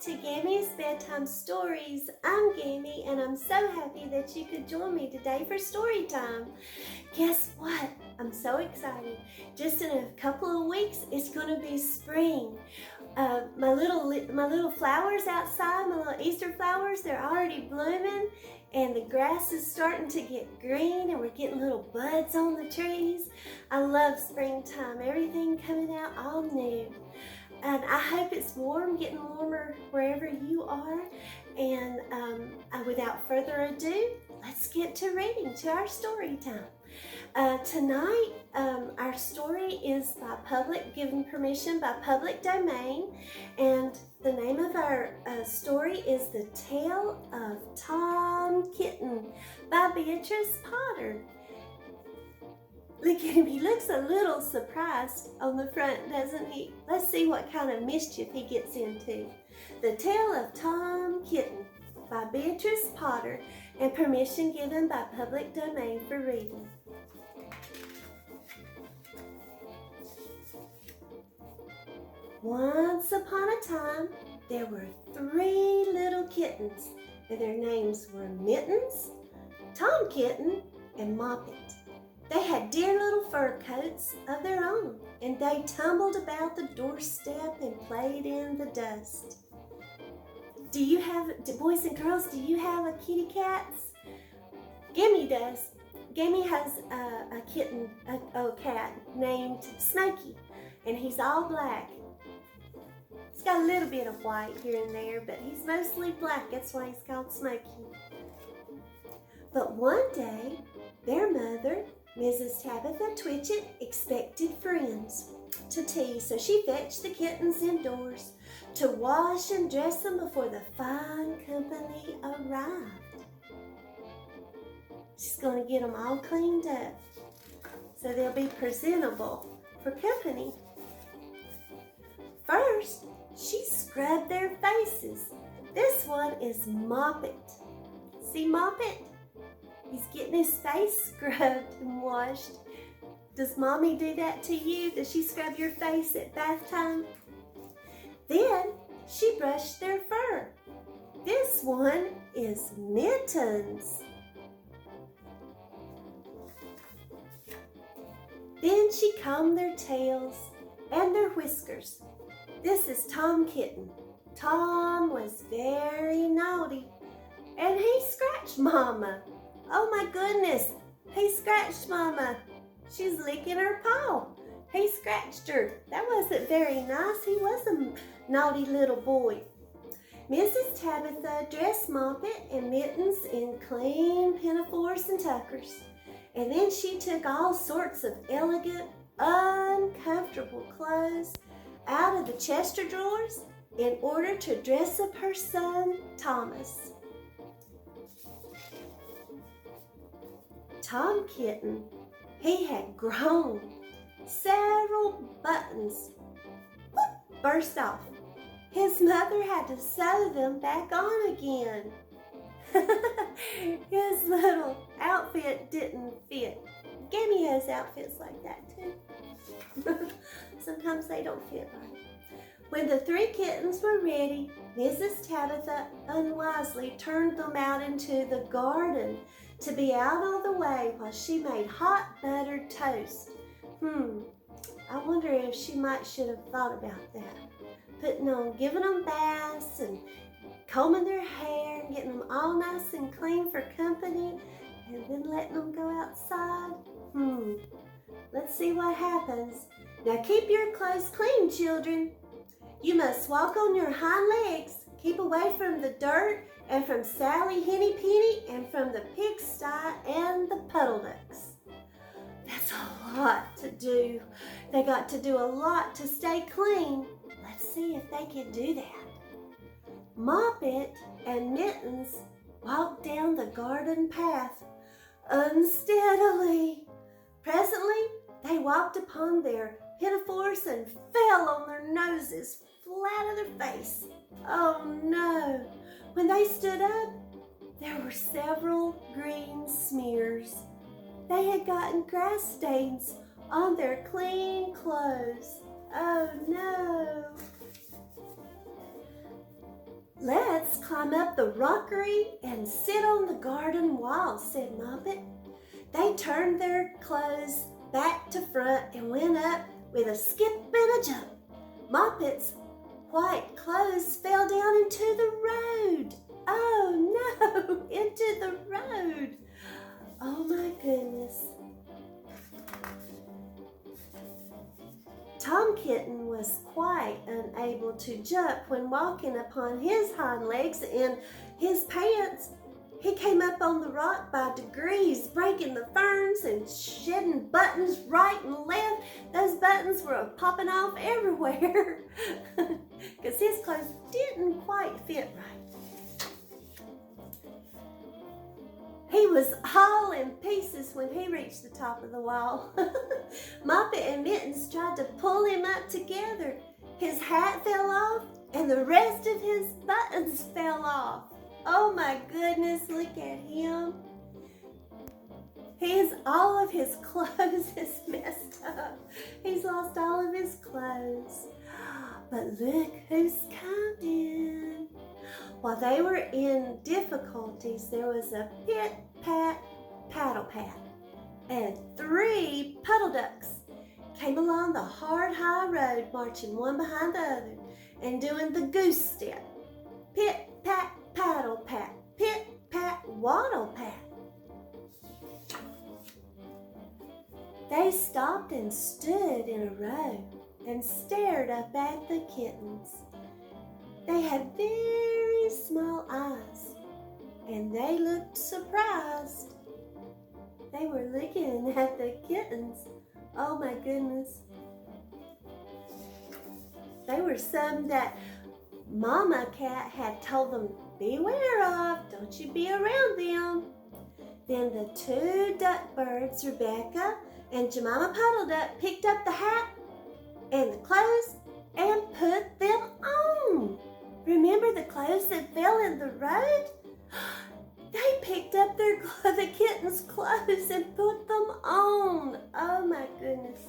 to Gammies Bedtime Stories. I'm Gammy, and I'm so happy that you could join me today for story time. Guess what? I'm so excited. Just in a couple of weeks, it's going to be spring. My little flowers outside, my little Easter flowers, they're already blooming, and the grass is starting to get green, and we're getting little buds on the trees. I love springtime. Everything coming out all new. And I hope it's warm, getting warmer wherever you are. And without further ado, let's get to reading, to our story time. Tonight, our story is given permission by public domain. And the name of our story is The Tale of Tom Kitten by Beatrice Potter. Look at him, he looks a little surprised on the front, doesn't he? Let's see what kind of mischief he gets into. The Tale of Tom Kitten by Beatrice Potter, and permission given by public domain for reading. Once upon a time, there were 3 little kittens, and their names were Mittens, Tom Kitten, and Moppet. They had dear little fur coats of their own, and they tumbled about the doorstep and played in the dust. Boys and girls, do you have a kitty cats? Gammy does. Gammy has a cat named Smokey, and he's all black. He's got a little bit of white here and there, but he's mostly black. That's why he's called Smokey. But one day, their mother, Mrs. Tabitha Twitchit, expected friends to tea, so she fetched the kittens indoors to wash and dress them before the fine company arrived. She's going to get them all cleaned up so they'll be presentable for company. First, she scrubbed their faces. This one is Moppet. See Moppet? He's getting his face scrubbed and washed. Does Mommy do that to you? Does she scrub your face at bath time? Then she brushed their fur. This one is Mittens. Then she combed their tails and their whiskers. This is Tom Kitten. Tom was very naughty, and he scratched Mama. Oh my goodness, he scratched Mama. She's licking her paw. He scratched her. That wasn't very nice. He was a naughty little boy. Mrs. Tabitha dressed Moppet and Mittens in clean pinafores and tuckers. And then she took all sorts of elegant, uncomfortable clothes out of the Chester drawers in order to dress up her son, Thomas. Tom Kitten, he had grown. Several buttons burst off. His mother had to sew them back on again. His little outfit didn't fit. Gammy has outfits like that too. Sometimes they don't fit right. When the 3 kittens were ready, Mrs. Tabitha unwisely turned them out into the garden to be out of the way while she made hot buttered toast. I wonder if she should have thought about that. Giving them baths and combing their hair and getting them all nice and clean for company, and then letting them go outside. Let's see what happens. Now keep your clothes clean, children. You must walk on your hind legs. Keep away from the dirt and from Sally Henny Penny and from the pigsty and the puddle ducks. That's a lot to do. They got to do a lot to stay clean. Let's see if they can do that. Moppet and Mittens walked down the garden path unsteadily. Presently, they walked upon their pinafores and fell on their noses flat on their face. Oh no! When they stood up, there were several green smears. They had gotten grass stains on their clean clothes. Oh no! Let's climb up the rockery and sit on the garden wall, said Moppet. They turned their clothes back to front and went up with a skip and a jump. Moppet's white clothes fell down into the road. Oh no, into the road. Oh my goodness. Tom Kitten was quite unable to jump when walking upon his hind legs in his pants. He came up on the rock by degrees, breaking the ferns and shedding buttons right and left. Those buttons were popping off everywhere because his clothes didn't quite fit right. He was all in pieces when he reached the top of the wall. Moppet and Mittens tried to pull him up together. His hat fell off and the rest of his buttons fell off. Oh my goodness, look at him. All of his clothes is messed up. He's lost all of his clothes. But look who's coming. While they were in difficulties, there was a pit, pat, paddle, pat, and 3 puddle ducks came along the hard, high road, marching one behind the other and doing the goose step. Pit, pat, paddle, pat, pit, pat, waddle, pat. They stopped and stood in a row and stared up at the kittens. They had very small eyes, and they looked surprised. They were looking at the kittens. Oh my goodness. They were some that Mama Cat had told them, beware of, don't you be around them. Then the 2 duck birds, Rebecca and Jemima Puddle Duck, picked up the hat and the clothes and put them on. Remember the clothes that fell in the road? They picked up the kittens' clothes and put them on. Oh my goodness.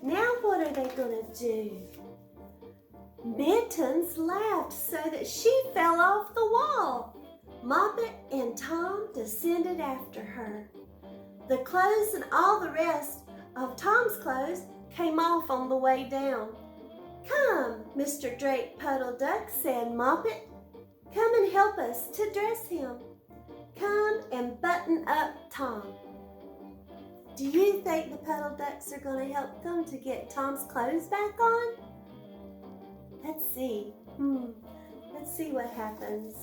Now what are they going to do? Mittens laughed so that she fell off the wall. Moppet and Tom descended after her. The clothes and all the rest of Tom's clothes came off on the way down. Come, Mr. Drake Puddle Duck, said Moppet. Come and help us to dress him. Come and button up Tom. Do you think the Puddle Ducks are going to help them to get Tom's clothes back on? Let's see. Let's see what happens.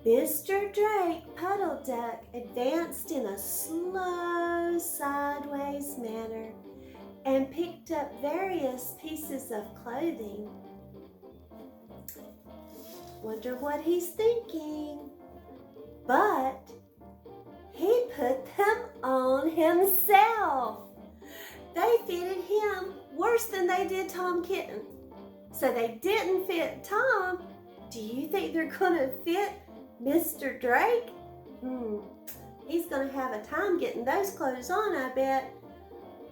Mr. Drake Puddle Duck advanced in a slow, sideways manner and picked up various pieces of clothing. Wonder what he's thinking. But he put them on himself. They fitted him worse than they did Tom Kitten. So they didn't fit Tom. Do you think they're going to fit Mr. Drake? He's going to have a time getting those clothes on, I bet.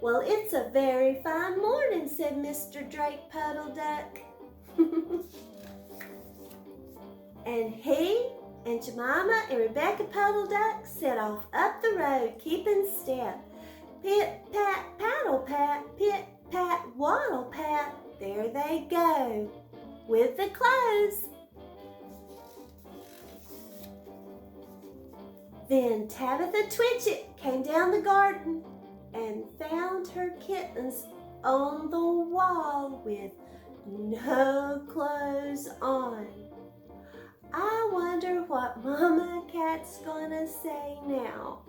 Well, it's a very fine morning, said Mr. Drake Puddle Duck. And he and Jemima and Rebecca Puddle Duck set off up the road, keeping step. Pit, pat, paddle, pat, pit, pat, waddle, pat. There they go, with the clothes. Then Tabitha Twitchit came down the garden and found her kittens on the wall with no clothes on. I wonder what Mama Cat's gonna say now.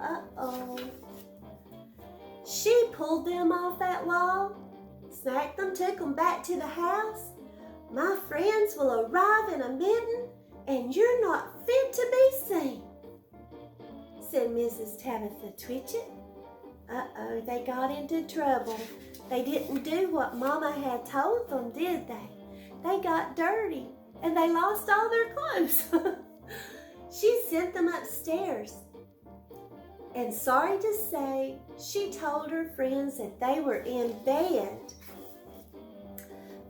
Uh-oh. She pulled them off that wall, snagged them, took them back to the house. My friends will arrive in a minute, and you're not fit to be seen, said Mrs. Tabitha Twitchit. Uh-oh, they got into trouble. They didn't do what Mama had told them, did they? They got dirty, and they lost all their clothes. She sent them upstairs. And sorry to say, she told her friends that they were in bed.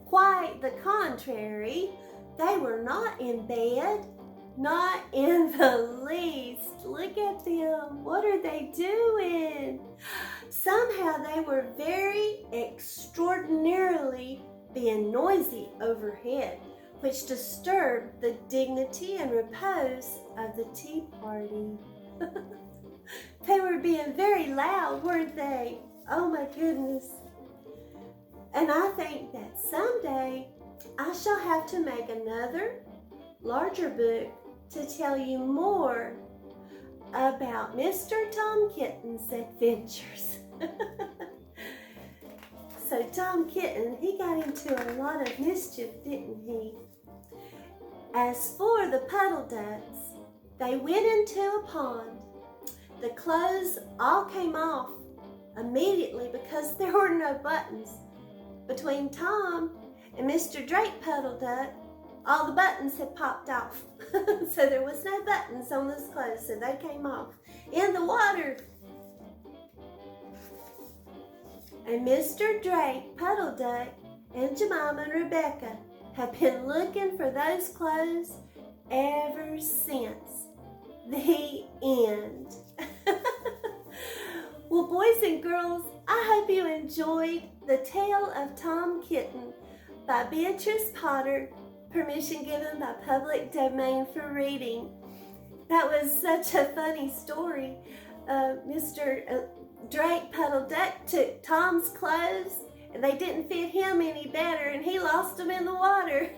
quite the contrary. They were not in bed, not in the least. Look at them. What are they doing? Somehow they were very extraordinarily being noisy overhead, which disturbed the dignity and repose of the tea party. They were being very loud, weren't they? Oh my goodness. And I think that someday I shall have to make another larger book to tell you more about Mr. Tom Kitten's adventures. So Tom Kitten, he got into a lot of mischief, didn't he? As for the puddle ducks, they went into a pond. The clothes all came off immediately because there were no buttons. Between Tom and Mr. Drake Puddle Duck, all the buttons had popped off. So there was no buttons on those clothes, so they came off in the water. And Mr. Drake Puddle Duck and Jemima and Rebecca have been looking for those clothes ever since. The end. Well, boys and girls, I hope you enjoyed The Tale of Tom Kitten by Beatrice Potter, permission given by Public Domain for reading. That was such a funny story. Mr. Drake Puddle Duck took Tom's clothes and they didn't fit him any better and he lost them in the water.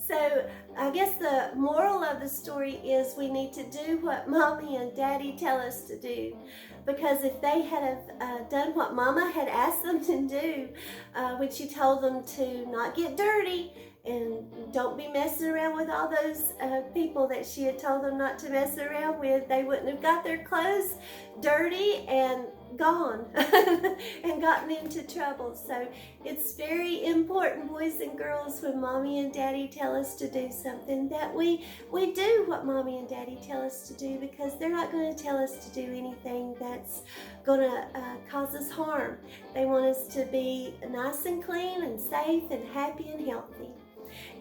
So I guess the moral of the story is we need to do what Mommy and Daddy tell us to do. Because if they had done what Mama had asked them to do, when she told them to not get dirty and don't be messing around with all those people that she had told them not to mess around with, they wouldn't have got their clothes dirty and gone and gotten into trouble. So it's very important, boys and girls, when Mommy and Daddy tell us to do something, that we do what Mommy and Daddy tell us to do, because they're not going to tell us to do anything that's going to cause us harm. They want us to be nice and clean and safe and happy and healthy.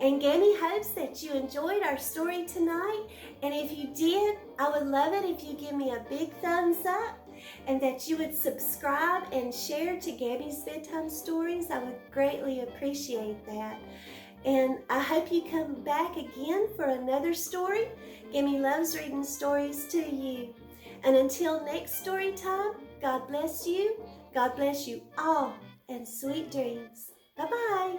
And Gammy hopes that you enjoyed our story tonight, and if you did, I would love it if you give me a big thumbs up and that you would subscribe and share to Gammies Bedtime Stories. I would greatly appreciate that. And I hope you come back again for another story. Gammy loves reading stories to you. And until next story time, God bless you all, and sweet dreams. Bye-bye.